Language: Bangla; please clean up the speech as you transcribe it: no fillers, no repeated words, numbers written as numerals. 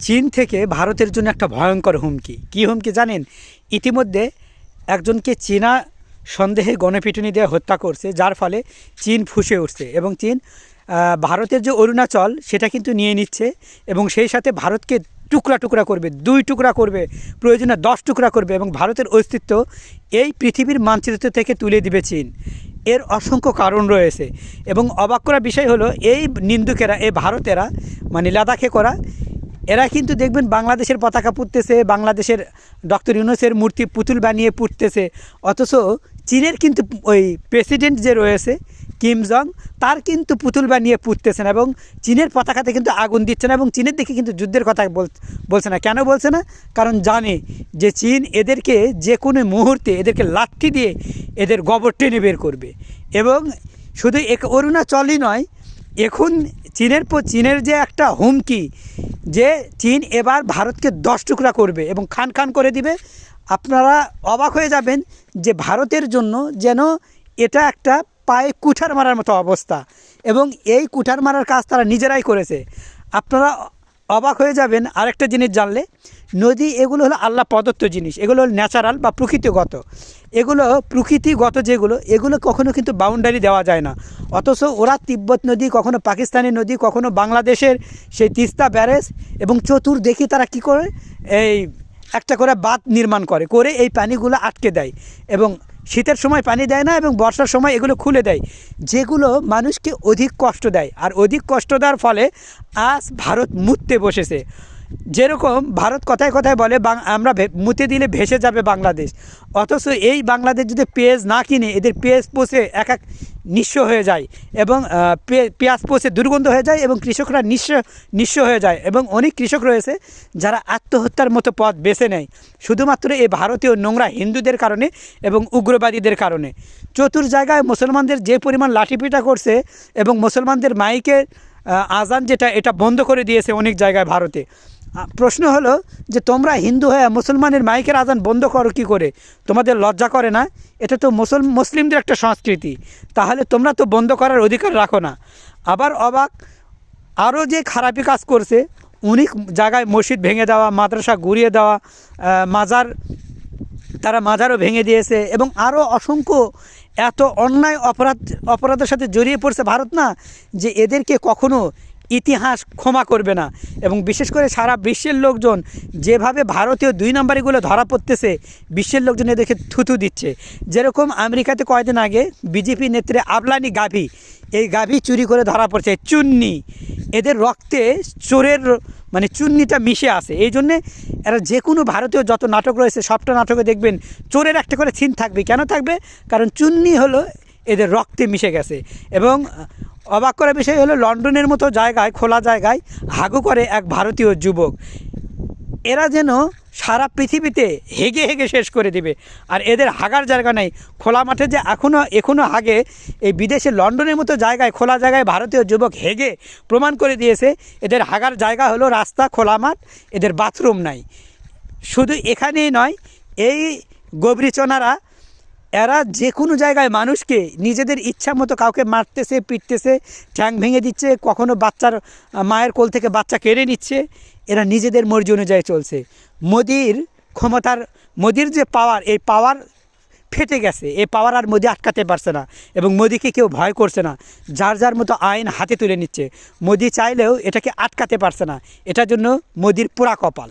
চীন থেকে ভারতের জন্য একটা ভয়ঙ্কর হুমকি। কী হুমকি জানেন? ইতিমধ্যে একজনকে চীনা সন্দেহে গণপিটুনি দিয়ে হত্যা করছে, যার ফলে চীন ফুঁসে উঠছে এবং চীন ভারতের যে অরুণাচল সেটা কিন্তু নিয়ে নিচ্ছে এবং সেই সাথে ভারতকে টুকরা টুকরা করবে, 2 টুকরা করবে, প্রয়োজনে 10 টুকরা করবে এবং ভারতের অস্তিত্ব এই পৃথিবীর মানচিত্র থেকে তুলে দিবে চীন। এর অসংখ্য কারণ রয়েছে এবং অবাক করা বিষয় হলো এই নিন্দুকেরা, এই ভারতেরা মানে লাদাখে করা, এরা কিন্তু দেখবেন বাংলাদেশের পতাকা পুঁততেছে, বাংলাদেশের ডক্টর ইউনূসের মূর্তি পুতুল বানিয়ে পুঁততেছে, অথচ চীনের কিন্তু ওই প্রেসিডেন্ট যে রয়েছে কিম জং, তার কিন্তু পুতুল বানিয়ে পুঁততেছে না এবং চীনের পতাকাতে কিন্তু আগুন দিচ্ছে না এবং চীনের দিকে কিন্তু যুদ্ধের কথা বলছে না। কেন বলছে না? কারণ জানে যে চীন এদেরকে যে কোনো মুহূর্তে এদেরকে লাথি দিয়ে এদের গোবর টেনে বের করবে। এবং শুধু অরুণাচলই নয়, এখন চীনের যে একটা হুমকি যে চীন এবার ভারতকে 10 টুকরা করবে এবং খান খান করে দিবে। আপনারা অবাক হয়ে যাবেন যে ভারতের জন্য যেন এটা একটা পায়ে কুঠার মারার মতো অবস্থা এবং এই কুঠার মারার কাজ তারা নিজেরাই করেছে। আপনারা অবাক হয়ে যাবেন আরেকটা জিনিস জানলে, নদী এগুলো হলো আল্লাহ প্রদত্ত জিনিস, এগুলো হলো ন্যাচারাল বা প্রকৃতিগত, এগুলো প্রকৃতিগত যেগুলো, এগুলো কখনো কিন্তু বাউন্ডারি দেওয়া যায় না। অথচ ওরা তিব্বত নদী, কখনো পাকিস্তানি নদী, কখনো বাংলাদেশের সেই তিস্তা ব্যারেজ এবং চতুর্দিকে তারা কী করে এই একটা করে বাঁধ নির্মাণ করে এই পানিগুলো আটকে দেয় এবং শীতের সময় পানি দেয় না এবং বর্ষার সময় এগুলো খুলে দেয়, যেগুলো মানুষকে অধিক কষ্ট দেয়। আর অধিক কষ্ট দেওয়ার ফলে আজ ভারত মুততে বসেছে। যেরকম ভারত কথায় কথায় বলে আমরা মুতে দিলে ভেসে যাবে বাংলাদেশ, অথচ এই বাংলাদেশ যদি পেঁয়াজ না কিনে এদের পেঁয়াজ পচে এক নিঃস্ব হয়ে যায় এবং পেঁয়াজ পচে দুর্গন্ধ হয়ে যায় এবং কৃষকরা নিঃস্ব হয়ে যায় এবং অনেক কৃষক রয়েছে যারা আত্মহত্যার মতো পথ বেছে নেয় শুধুমাত্র এই ভারতীয় নোংরা হিন্দুদের কারণে এবং উগ্রবাদীদের কারণে। চতুর জায়গায় মুসলমানদের যে পরিমাণ লাঠিপিটা করছে এবং মুসলমানদের মাইকের আজান যেটা, এটা বন্ধ করে দিয়েছে অনেক জায়গায় ভারতে। প্রশ্ন হলো যে তোমরা হিন্দু হয়ে মুসলমানের মাইকের আজান বন্ধ করো কী করে? তোমাদের লজ্জা করে না? এটা তো মুসলিমদের একটা সংস্কৃতি, তাহলে তোমরা তো বন্ধ করার অধিকার রাখো না। আবার অবাক আরও যে খারাপি কাজ করছে, অনেক জায়গায় মসজিদ ভেঙে দেওয়া, মাদ্রাসা গুড়িয়ে দেওয়া, তারা মাজারও ভেঙে দিয়েছে এবং আরও অসংখ্য এত অন্যায় অপরাধের সাথে জড়িয়ে পড়ছে ভারত না, যে এদেরকে কখনো ইতিহাস ক্ষমা করবে না। এবং বিশেষ করে সারা বিশ্বের লোকজন যেভাবে ভারতীয় 2 নম্বরিগুলো ধরা পড়তেছে, বিশ্বের লোকজন এদেরকে থুথু দিচ্ছে। যেরকম আমেরিকাতে কয়েকদিন আগে বিজেপি নেত্রী আবলানি গাভী, এই গাভী চুরি করে ধরা পড়ছে, চুন্নি, এদের রক্তে চোরের মানে চুন্নিটা মিশে আছে। এই জন্যে এরা যে কোনো ভারতীয় যত নাটক রয়েছে সবটা নাটকে দেখবেন চোরের একটা করে সিন থাকবে। কেন থাকবে? কারণ চুন্নি হলো এদের রক্তে মিশে গেছে। এবং অবাক করার বিষয় হলো লন্ডনের মতো জায়গায়, খোলা জায়গায় হাগু করে এক ভারতীয় যুবক। এরা যেন সারা পৃথিবীতে হেগে হেগে শেষ করে দিবে, আর এদের হাগার জায়গা নেই। খোলা মাঠে যে এখনও হাগে, এই বিদেশে লন্ডনের মতো জায়গায়, খোলা জায়গায় ভারতীয় যুবক হেগে প্রমাণ করে দিয়েছে এদের হাগার জায়গা হলো রাস্তা, খোলা মাঠ, এদের বাথরুম নাই। শুধু এখানেই নয়, এই গবরিচনারা এরা যে কোনো জায়গায় মানুষকে নিজেদের ইচ্ছা মতো কাউকে মারতেছে, পিটতেছে, ঠ্যাং ভেঙে দিচ্ছে, কখনো বাচ্চার মায়ের কোল থেকে বাচ্চা কেড়ে নিচ্ছে। এরা নিজেদের মর্জি অনুযায়ী চলছে। মোদির যে পাওয়ার, এই পাওয়ার ফেটে গেছে, এই পাওয়ার আর মোদি আটকাতে পারছে না এবং মোদিকে কেউ ভয় করছে না। যার যার মতো আইন হাতে তুলে নিচ্ছে। মোদি চাইলেও এটাকে আটকাতে পারছে না। এটার জন্য মোদির পোড়া কপাল।